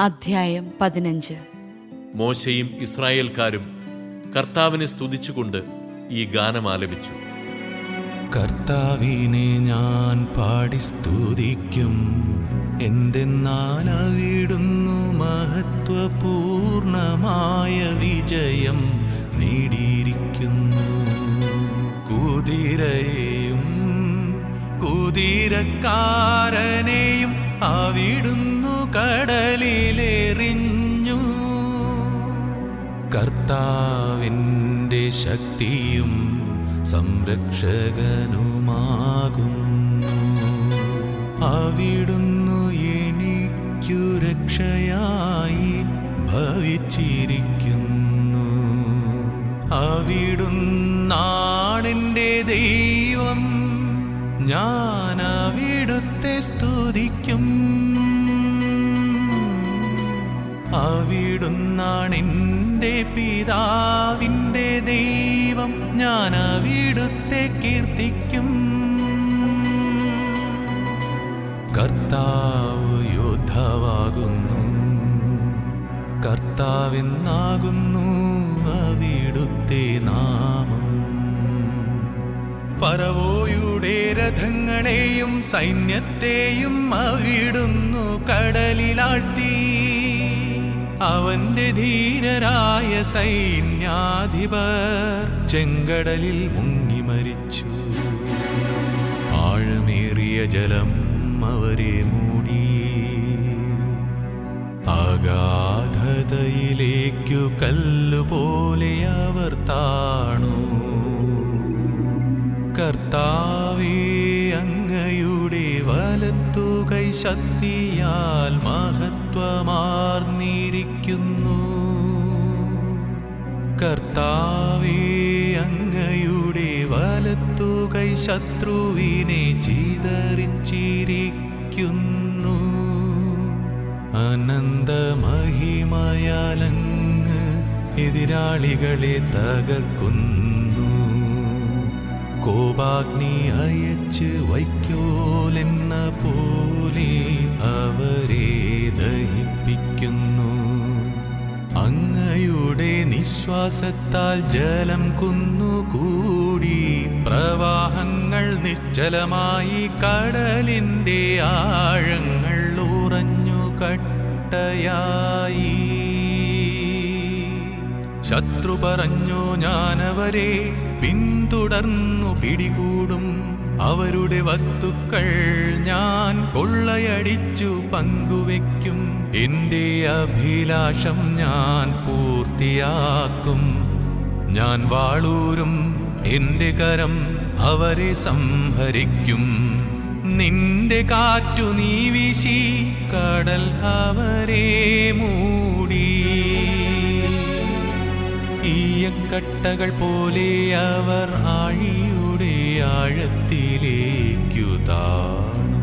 അധ്യായം 15. മോശയും ഇസ്രായേൽക്കാരും കർത്താവിനെ സ്തുതിച്ചുകൊണ്ട് ഈ ഗാനം ആലപിച്ചു. കർത്താവിനെ ഞാൻ പാടി സ്തുതിക്കും, എന്തെന്നാൽ അവിടുന്നു മഹത്വപൂർണമായ വിജയം നേടിയിരിക്കുന്നു. കുതിരയെയും കുതിരക്കാരനെയും അവിടുന്നു കടലിലെറിഞ്ഞു. കർത്താവിൻ്റെ ശക്തിയും സംരക്ഷകനുമാകുന്നു. അവിടുന്നു എനിക്കു രക്ഷയായി ഭവിച്ചിരിക്കുന്നു. അവിടുന്നാണെൻ്റെ ദൈവം, ഞാൻ അവിടുത്തെ സ്തുതിക്കും. അവിടുന്നാണെൻ്റെ പിതാവിൻ്റെ ദൈവം, ഞാൻ അവിടുത്തെ കീർത്തിക്കും. കർത്താവ് യോദ്ധാവാകുന്നു, കർത്താവെന്നാകുന്നു അവിടുത്തെ നാമം. ഫറവോയുടെ രഥങ്ങളെയും സൈന്യത്തെയും അവിടുന്നു കടലിലാഴ്ത്തി. അവന്റെ ധീരരായ സൈന്യാധിപർ ചെങ്കടലിൽ മുങ്ങി മരിച്ചു. ആഴമേറിയ ജലം അവരെ മൂടി. അഗാധതയിലേക്കു കല്ലുപോലെ അവർ താണു. കർത്താവേ, അങ്ങയുടെ വലത്തുകൈ ശക്തിയാൽ മഹത്വമാർന്നിരിക്കുന്നു. കർത്താവേ, അങ്ങയുടെ വലത്തുകൈ ശത്രുവിനെ ചിതറിച്ചിരിക്കുന്നു. അനന്തമഹിമയാലങ്ങ് എതിരാളികളെ തകർക്കുന്നു. കോപാഗ്നി അയച്ച് വൈക്കോലെന്ന പോലെ അവരെ ദഹിപ്പിക്കുന്നു. അങ്ങയുടെ നിശ്വാസത്താൽ ജലം കുന്നുകൂടി. പ്രവാഹങ്ങൾ നിശ്ചലമായി. കടലിൻ്റെ ആഴങ്ങൾ ഉറഞ്ഞു കട്ടയായി. ശത്രു പറഞ്ഞു, ഞാനവരെ പിന്തുടർന്നു പിടികൂടും. അവരുടെ വസ്തുക്കൾ ഞാൻ കൊള്ളയടിച്ചു പങ്കുവെക്കും. എൻ്റെ അഭിലാഷം ഞാൻ പൂർത്തിയാക്കും. ഞാൻ വാളൂരും, എൻ്റെ കരം അവരെ സംഹരിക്കും. നിന്റെ കാറ്റു നീ വീശി കടൽ അവരെ മൂടി. ഈയക്കട്ടകൾ പോലെ അവർ ആഴിയുടെ ആഴത്തിലേക്കു താണു.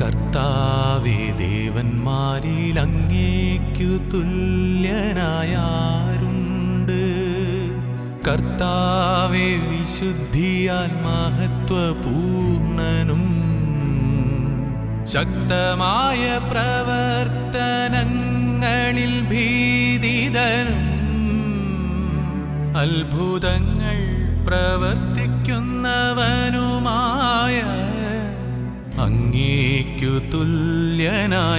കർത്താവേ, ദേവന്മാരിൽ അങ്ങേക്കു തുല്യനായാരുണ്ട്? കർത്താവേ, വിശുദ്ധിയാൽ മഹത്വപൂർണനും ശക്തമായ പ്രവർത്തനങ്ങളിൽ ഭീതിതനും അത്ഭുതങ്ങൾ പ്രവർത്തിക്കുന്നവനുമായ അങ്ങേക്കു തുല്യനായാരുണ്ട്?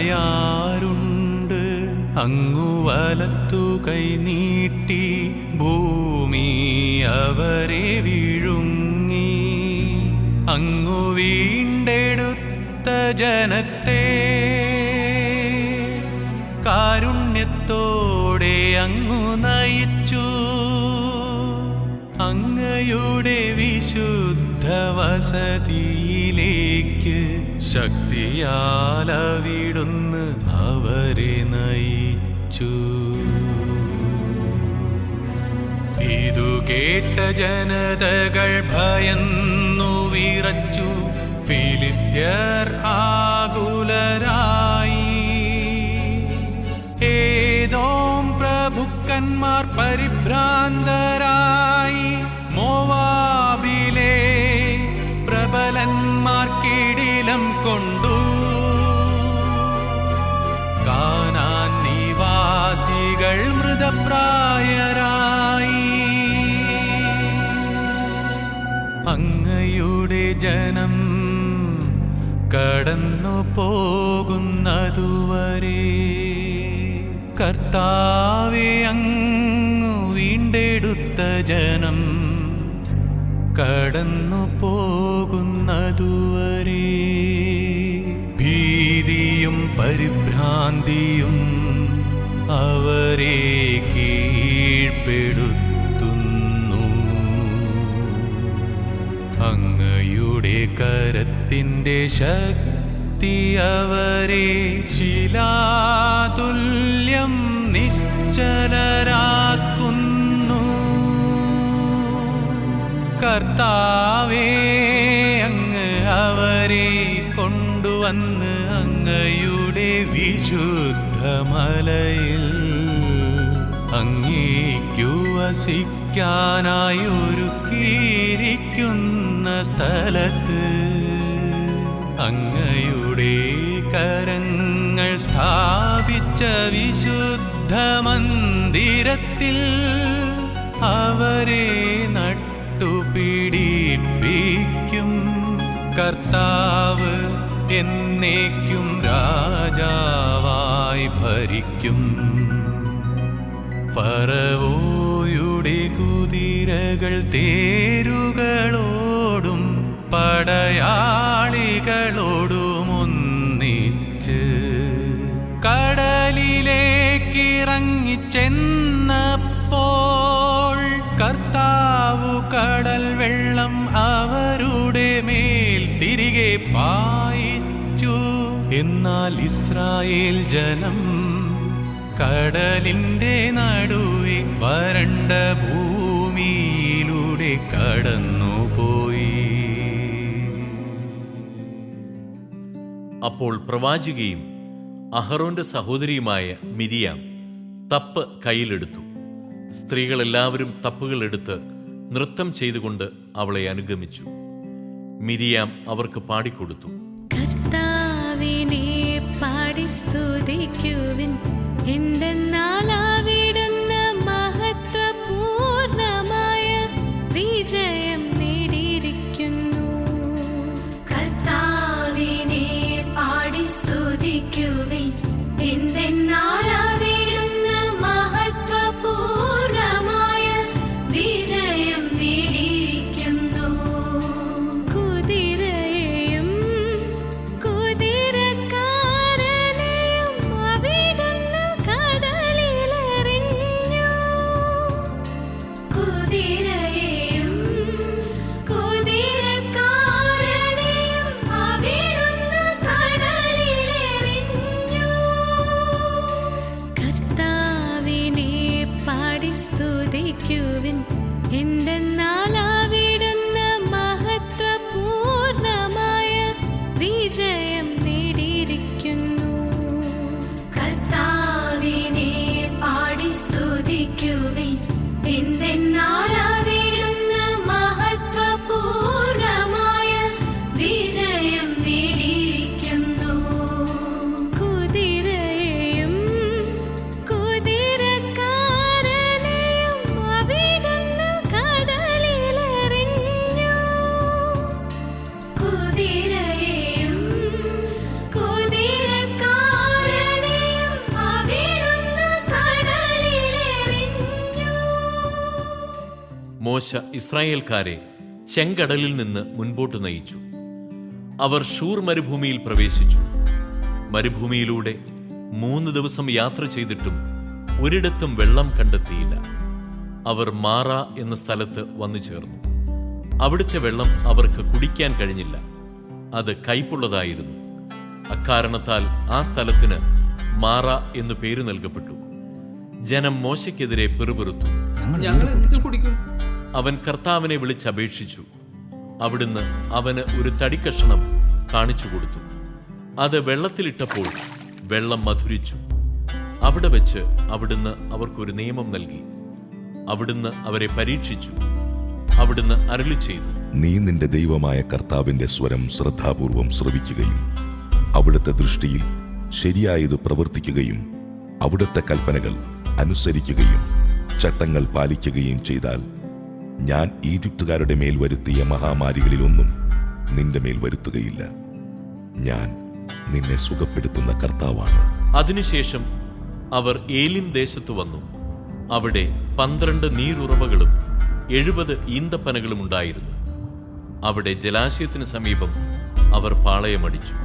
അങ്ങു വലത്തു കൈ നീട്ടി ഭൂമി അവരെ വിഴുങ്ങി. അങ്ങു വീണ്ടെടുത്ത ജനത്തെ കാരുണ്യത്തോടെ അങ്ങു നയിച്ചു. അങ്ങയുടെ വിശുദ്ധ വസതിയിലേക്ക് ശക്തിയാൽ അവിടുന്ന് അവരെ നയിച്ചു. ഇതു കേട്ട ജനതകൾ ഭയന്നു വിറച്ചു. ഫിലിസ്ത്യർ ആകുലരായി. ഏദോം പ്രഭുക്കന്മാർ പരിഭ്രാന്തരായി. മോവാബിലെ പ്രബലന്മാർ കിടിലം കൊണ്ടു. കാനാ പ്രായരായി. അങ്ങയുടെ ജനം കടന്നു പോകുന്നതുവരെ കർത്താവേ, അങ്ങു വീണ്ടെടുത്ത ജനം കടന്നു പോകുന്നതുവരെ ഭീതിയും പരിഭ്രാന്തിയും അവരെ കീഴ്പ്പെടുത്തുന്നു. അങ്ങയുടെ കരത്തിൻ്റെ ശക്തി അവരെ ശിലാതുല്യം നിശ്ചലരാക്കുന്നു. കർത്താവേ, അങ്ങ് അവരെ കൊണ്ടുവന്ന് അങ്ങയുടെ വിശുദ്ധമലയിൽ അങ്ങേക്കു വസിക്കാനായി ഒരുക്കിയിരിക്കുന്ന സ്ഥലത്ത് അങ്ങയുടെ കരങ്ങൾ സ്ഥാപിച്ച വിശുദ്ധ മന്ദിരത്തിൽ അവരെ നട്ടുപിടിപ്പിക്കും. കർത്താവ് എന്നേക്കും രാജാവായി ഭരിക്കും. ഫറവോയുടെ കുതിരകൾ തേരുകളോടും പടയാളികളോടും ഒന്നിച്ച് കടലിലേക്കിറങ്ങിച്ചെന്നപ്പോൾ കർത്താവു കടൽ വെള്ളം അവരുടെ മേൽ തിരികെ പായിച്ചു. എന്നാൽ ഇസ്രായേൽ ജനം കടലിന്റെ നടുവെ വരണ്ട ഭൂമിയിലൂടെ കടന്നുപോയി. അപ്പോൾ പ്രവാചികയും അഹറോന്റെ സഹോദരിയുമായ മിരിയാം തപ്പ് കയ്യിലെടുത്തു. സ്ത്രീകളെല്ലാവരും തപ്പുകൾ എടുത്ത് നൃത്തം ചെയ്തുകൊണ്ട് അവളെ അനുഗമിച്ചു. മിരിയാം അവർക്ക് പാടിക്കൊടുത്തു. കർത്താവിനെ പാടി സ്തുതിക്കുവിൻ, എന്തെന്നാൽ അവിടുന്ന് മഹത്വപൂർണമായ വിജയം നേടിയിരിക്കുന്നു. കർത്താവിനെ പാടി സ്തുതിക്കുവിൻ, എന്തെന്നാൽ അവിടുന്ന് മഹത്വപൂർണമായ വിജയം നേടിയിരിക്കുന്നു. കുതിരയെയും കുതിരക്കാരനെയും അവിടുന്ന് കടലിലെറിഞ്ഞു. കുതിരയെയും കുതിരക്കാരനെയും അവിടുന്ന് കടലിലെറിഞ്ഞു. കർത്താവിനെ പാടി സ്തുതിക്കുവിൻ, എന്തെന്നാൽ അവിടുന്ന് മഹത്വപൂർണമായ വിജയം നേടിയിരിക്കുന്നു. കർത്താവിനെ പാടി സ്തുതിക്കുവിൻ, എന്തെന്നാൽ അവിടുന്ന് മഹത്വപൂർണമായ വിജയം നേടിയിരിക്കുന്നു. കുതിരയെയും കുതിരക്കാരനെയും അവിടുന്ന് കടലിലെറിഞ്ഞു. കുതിരയെയും കുതിരക്കാരനെയും അവിടുന്ന് കടലിലെറിഞ്ഞു. മോശ ഇസ്രായേൽക്കാരെ ചെങ്കടലിൽ നിന്ന് മുൻപോട്ട് നയിച്ചു. അവർ ഷൂർ മരുഭൂമിയിൽ പ്രവേശിച്ചു. മരുഭൂമിയിലൂടെ 3 ദിവസം യാത്ര ചെയ്തിട്ടും ഒരിടത്തും വെള്ളം കണ്ടെത്തിയില്ല. അവർ മാറ എന്ന സ്ഥലത്ത് വന്നു ചേർന്നു. അവിടുത്തെ വെള്ളം അവർക്ക് കുടിക്കാൻ കഴിഞ്ഞില്ല. അത് കയ്പുള്ളതായിരുന്നു. അക്കാരണത്താൽ ആ സ്ഥലത്തിന് മാറ എന്നു പേര് നൽകപ്പെട്ടു. ജനം മോശയ്ക്കെതിരെ പിറുപിറുത്തു. അവൻ കർത്താവിനെ വിളിച്ചപേക്ഷിച്ചു. അവിടുന്ന് അവന് ഒരു തടിക്കഷണം കാണിച്ചു കൊടുത്തു. അത് വെള്ളത്തിലിട്ടപ്പോൾ വെള്ളം മധുരിച്ചു. അവിടെ വെച്ച് അവിടുന്ന് അവർക്കൊരു നിയമം നൽകി. അവിടുന്ന് അവരെ പരീക്ഷിച്ചു. അവിടുന്ന് അരുളി ചെയ്തു, നീ നിന്റെ ദൈവമായ കർത്താവിന്റെ സ്വരം ശ്രദ്ധാപൂർവം ശ്രവിക്കുകയും അവിടുത്തെ ദൃഷ്ടിയിൽ ശരിയായത് പ്രവർത്തിക്കുകയും അവിടുത്തെ കൽപ്പനകൾ അനുസരിക്കുകയും ചട്ടങ്ങൾ പാലിക്കുകയും ചെയ്താൽ ഞാൻ ഈജിപ്തുകാരുടെ മേൽ വരുത്തിയ മഹാമാരികളിലൊന്നും നിന്റെ മേൽ വരുത്തുകയില്ല. ഞാൻ നിന്നെ സുഖപ്പെടുത്തുന്ന കർത്താവാണ്. അതിനുശേഷം അവർ ഏലിം ദേശത്ത് വന്നു. അവിടെ 12 നീരുറവകളും 70 ഈന്തപ്പനകളും ഉണ്ടായിരുന്നു. അവിടെ ജലാശയത്തിന് സമീപം അവർ പാളയമടിച്ചു.